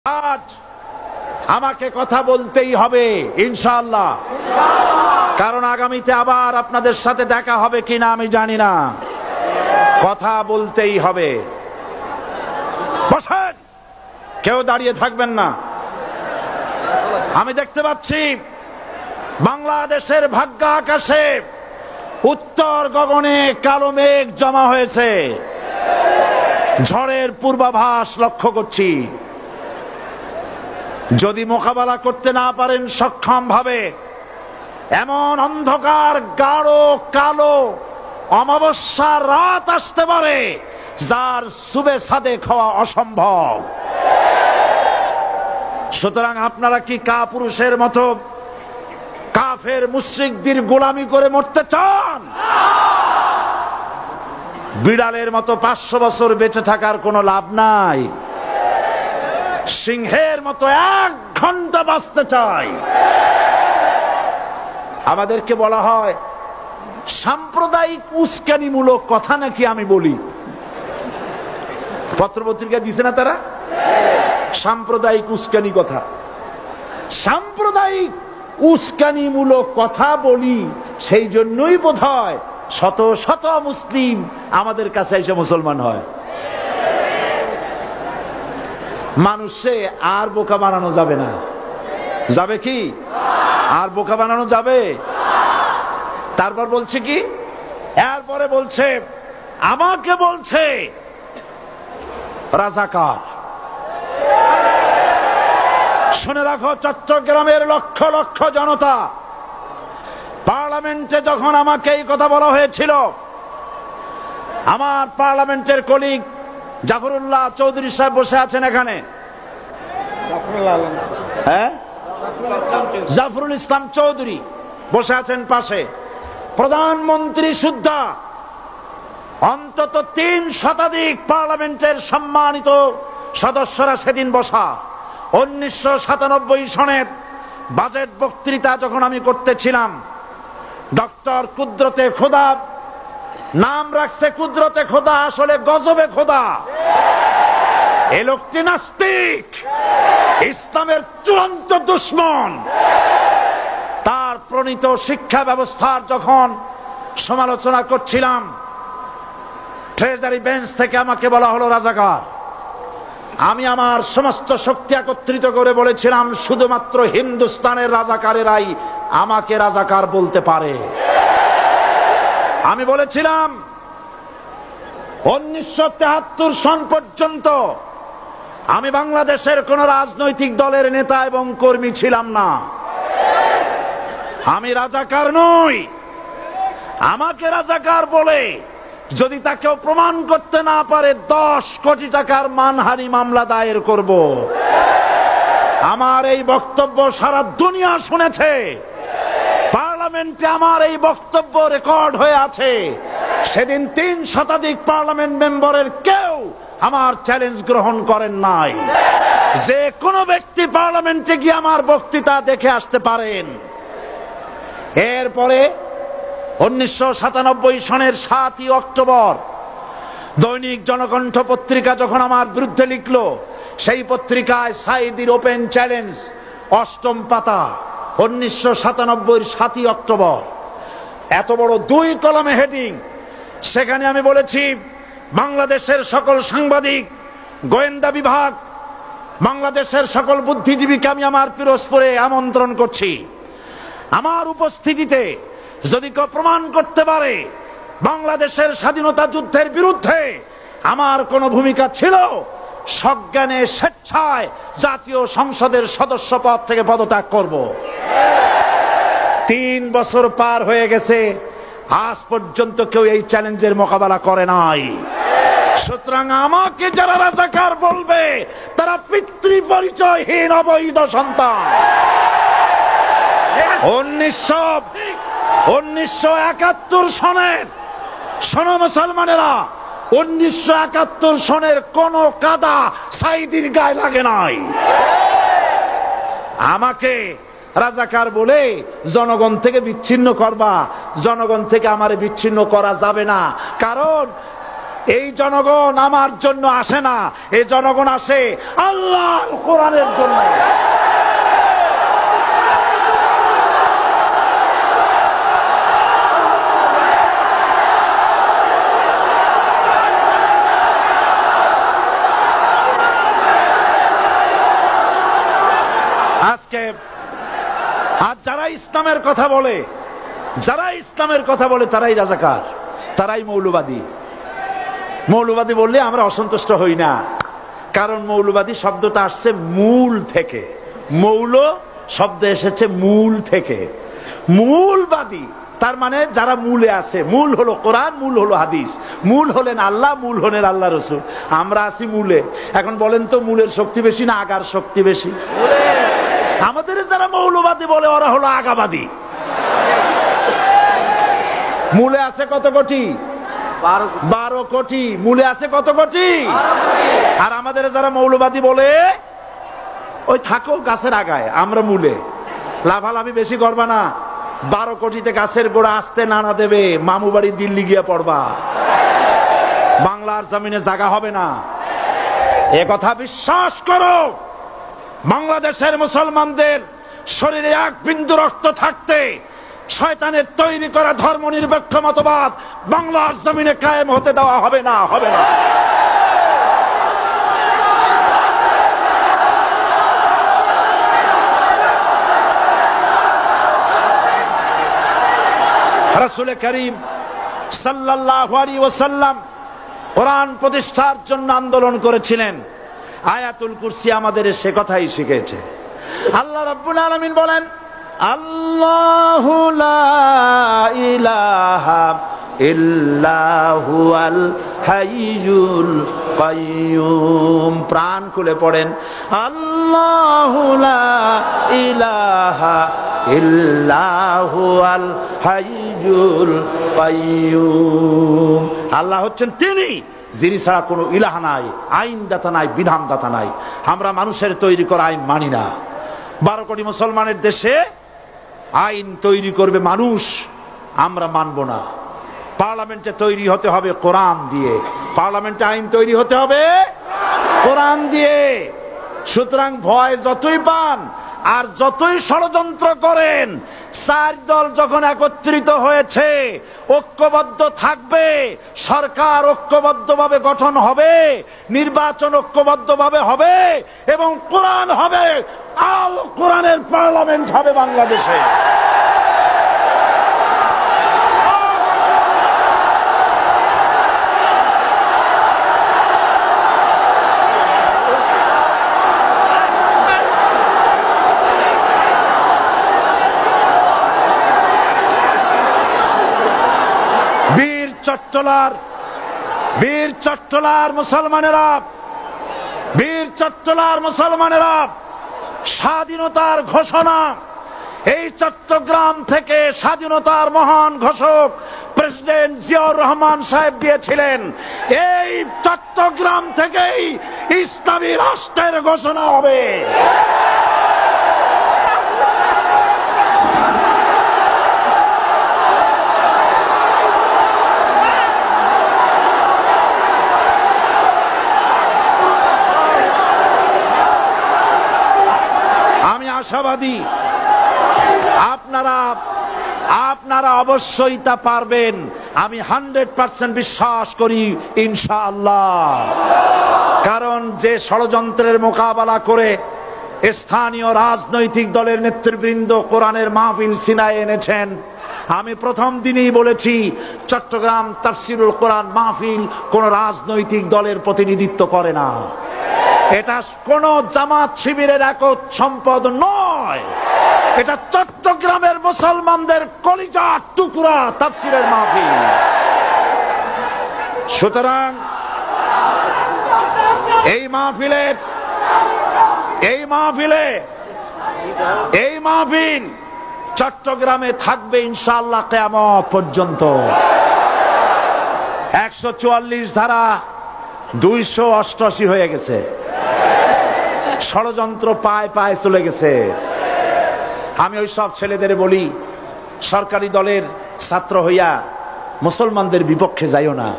আজ আমাকে কথা বলতেই হবে ইনশাআল্লাহ, কারণ আগামীতে আবার আপনাদের সাথে দেখা হবে কিনা আমি জানি না। কথা বলতেই হবে। বসেন, কেউ দাঁড়িয়ে থাকবেন না। আমি দেখতে পাচ্ছি বাংলাদেশের ভাগ্য আকাশে উত্তর গগনে কালো মেঘ জমা হয়েছে। ঝড়ের পূর্বাভাস লক্ষ্য করছি। যদি মোকাবেলা করতে না পারেন সক্ষম ভাবে, এমন অন্ধকার গাঢ় কালো অমাবস্যার রাত আসতে পারে যার সুবে সাদেক হওয়া অসম্ভব। সুতরাং আপনারা কি কাপুরুষের মতো কাফের মুশরিকদের গোলামি করে মরতে চান? বিড়ালের মতো 500 বছর বেঁচে থাকার কোনো লাভ নাই। সিংহের মতো 1 ঘন্টা বাঁচতে চাই। আমাদেরকে বলা হয় সাম্প্রদায়িক উস্কানিমূলক কথা নাকি আমি বলি। পত্রপত্রিকা দিছে না তারা? সাম্প্রদায়িক উস্কানি কথা, সাম্প্রদায়িক উস্কানিমূলক কথা বলি। সেই জন্যই বোধহয় শত শত মুসলিম আমাদের কাছে এসে মুসলমান হয়। মানুষে আর বোকা বানানো যাবে না। যাবে কি? আর বোকা বানানো যাবে? তারপর বলছে কি? এরপরে বলছে আমাকে বলছে রাজাকার। শুনে রাখো চট্টগ্রামের লক্ষ লক্ষ জনতা, পার্লামেন্টে যখন আমাকে এই কথা বলা হয়েছিল, আমার পার্লামেন্টের কলিগ জাফরুল্লাহ চৌধুরী সাহেব বসে আছেন এখানে। হ্যাঁ, জাফরুল ইসলাম চৌধুরী বসে আছেন পাশে। প্রধানমন্ত্রী সুদ্ধা, অন্তত 3 শতাধিক পার্লামেন্টের সম্মানিত সদস্যরা সেদিন বসা। 1997 সনের বাজেট বক্তৃতা যখন আমি করতেছিলাম, ডক্টর কুদরতে খোদা, নাম রাখছে কুদরতে খোদা, আসলে গজবে খোদা। এই লোকটি নাস্তিক, ইসলামের চূড়ান্ত দুশমন। তার প্রণীত শিক্ষা ব্যবস্থার যখন সমালোচনা করছিলাম, ট্রেজারি বেঞ্চ থেকে আমাকে বলা হলো রাজাকার। আমি আমার সমস্ত শক্তি একত্রিত করে বলেছিলাম শুধুমাত্র হিন্দুস্তানের রাজাকারেরাই আমাকে রাজাকার বলতে পারে। আমি বলেছিলাম 1973 সন পর্যন্ত আমি বাংলাদেশের কোন রাজনৈতিক দলের নেতা এবং কর্মী ছিলাম না। আমি রাজাকার নই। আমাকে রাজাকার বলে যদি তাকেও প্রমাণ করতে না পারে 10 কোটি টাকার মানহানি মামলা দায়ের করব। আমার এই বক্তব্য সারা দুনিয়া শুনেছে। পার্লামেন্টে আমার এই বক্তব্য রেকর্ড হয়ে আছে। সেদিন 3 শতাধিক পার্লামেন্ট মেম্বারের কেউ আমার চ্যালেঞ্জ গ্রহণ করেন নাই। যে কোনো ব্যক্তি পার্লামেন্টে গিয়ে আমার বক্তৃতা দেখে আসতে পারেন। এরপরে 1997 সনের 7ই অক্টোবর দৈনিক জনকণ্ঠ পত্রিকা যখন আমার বিরুদ্ধে লিখলো, সেই পত্রিকায় সাইদির ওপেন চ্যালেঞ্জ 8ম পাতা, 1997 7ই অক্টোবর, এত বড় 2 কলমে হেডিং। সেখানে আমি বলেছি বাংলাদেশের সকল সাংবাদিক, গোয়েন্দা বিভাগ, বাংলাদেশের সকল বুদ্ধিজীবীকে আমি আমার পিরোজপুরে আমন্ত্রণ করছি। আমার উপস্থিতিতে যদি কেউ প্রমাণ করতে পারে বাংলাদেশের স্বাধীনতা যুদ্ধের বিরুদ্ধে আমার কোনো ভূমিকা ছিল, সজ্ঞানে স্বেচ্ছায় জাতীয় সংসদের সদস্য পদ থেকে পদত্যাগ করব। 3 বছর পার হয়ে গেছে, আজ পর্যন্ত কেউ এই চ্যালেঞ্জের মোকাবেলা করে নাই। সুতরাং আমাকে যারা রাজাকার বলবে তারা পিতৃ পরিচয়হীন অবৈধ সন্তান। 1971 সনের, শোনো মুসলমানেরা, 1971 সনের কোন কাদা সাইদির গায়ে লাগে নাই। আমাকে রাজাকার বলে জনগণ থেকে বিচ্ছিন্ন করবা। জনগণ থেকে আমারে বিচ্ছিন্ন করা যাবে না, কারণ এই জনগণ আমার জন্য আসে না, এই জনগণ আসে আল্লাহর কোরআনের জন্য। আজকে আর যারা ইসলামের কথা বলে, যারা ইসলামের কথা বলে তারাই রাজাকার, তারাই মৌলবাদী। মৌলবাদী বললে আমরা অসন্তুষ্ট হই না, কারণ মৌলবাদী শব্দটা আসছে মূল থেকে। মৌল শব্দ এসেছে মূল থেকে। মূলবাদী তার মানে যারা মূলে আছে। মূল হলো কোরআন, মূল হলো হাদিস, মূল হলেন আল্লাহ, মূল হলেন আল্লাহ রসুল। আমরা আছি মূলে। এখন বলেন তো মূলের শক্তি বেশি না আগার শক্তি বেশি? আমাদের যারা মৌলবাদী বলে ওরা হলো আগাবাদী। মূলে আছে কত কোটি? 12 কোটি। মূলে আছে কত কোটি? আর আমাদের যারা মৌলবাদী বলে ওই থাকো গাছের আগায়, আমরা মূলে। লাভালাভি বেশি করবা না, 12 কোটিতে গাছের গোড়া আসতে নানা দেবে, মামু বাড়ি দিল্লি গিয়ে পড়বা, বাংলার জমিনে জায়গা হবে না। এ কথা বিশ্বাস করো। বাংলাদেশের মুসলমানদের শরীরে এক বিন্দু রক্ত থাকতে শয়তানের তৈরি করা ধর্ম নিরপেক্ষ মতবাদ বাংলার জমিনে কায়েম হতে দেওয়া হবে না, হবে না। রাসূল করিম সাল্লাল্লাহু আলাইহি ওয়াসাল্লাম কোরআন প্রতিষ্ঠার জন্য আন্দোলন করেছিলেন। আয়াতুল কুরসি আমাদের সে কথাই শিখেছে। আল্লাহ রাব্বুল আলামিন বলেন, আল্লাহু লা ইলাহা ইল্লা হুয়াল হাইয়ুল কাইয়্যুম। প্রাণ খুলে পড়েন, আল্লাহু লা ইলাহা ইল্লা হুয়াল হাইয়ুল কাইয়্যুম। আল্লাহ হচ্ছেন তিনি, যিনি ছাড়া কোনো ইলাহ নাই, আইনদাতা নাই, বিধানদাতা নাই। আমরা মানুষের তৈরি করা আইন মানি না। 12 কোটি মুসলমানের দেশে আইন তৈরি করবে মানুষ, আমরা মানব না। পার্লামেন্টে তৈরি হতে হবে কোরআন দিয়ে, পার্লামেন্টে আইন তৈরি হতে হবে কোরআন দিয়ে। সুতরাং ভয় যতই পান আর যতই ষড়যন্ত্র করেন, 4 দল যখন একত্রিত হয়েছে, ঐক্যবদ্ধ থাকবে, সরকার ঐক্যবদ্ধভাবে গঠন হবে, নির্বাচন ঐক্যবদ্ধভাবে হবে এবং কোরআন হবে, আল কোরআনের পার্লামেন্ট হবে বাংলাদেশে। বীর চট্টলার মুসলমানেরা, বীর চট্টলার মুসলমানেরা স্বাধীনতার ঘোষণা এই চট্টগ্রাম থেকে স্বাধীনতার মহান ঘোষক প্রেসিডেন্ট জিয়াউর রহমান সাহেব দিয়েছিলেন। এই চট্টগ্রাম থেকেই ইসলামী রাষ্ট্রের ঘোষণা হবে। আশাবাদী আপনারা অবশ্যই তা পারবেন। আমি 100% বিশ্বাস করি ইনশাআল্লাহ। কারণ যে ষড়যন্ত্রের মোকাবেলা করে স্থানীয় রাজনৈতিক দলের নেতৃবৃন্দ কোরআনের মাহফিল সিনায় এনেছেন, আমি প্রথম দিনেই বলেছি চট্টগ্রাম তাফসিরুল কোরআন মাহফিল কোন রাজনৈতিক দলের প্রতিনিধিত্ব করে না। এটা কোন জামাত শিবিরের একক সম্পদ নয়, এটা চট্টগ্রামের মুসলমানদের কলিজার টুকরা তাফসিরের মাহফিল। সুতরাং এই মাহফিল চট্টগ্রামে থাকবে ইনশাআল্লাহ কিয়ামত পর্যন্ত। 144 ধারা 288 হয়ে গেছে, ষড়যন্ত্র পায় পায় চলে গেছে। আমি ওই সব ছেলেদের বলি, সরকারি দলের ছাত্র হইয়া মুসলমানদের বিপক্ষে যাইও না।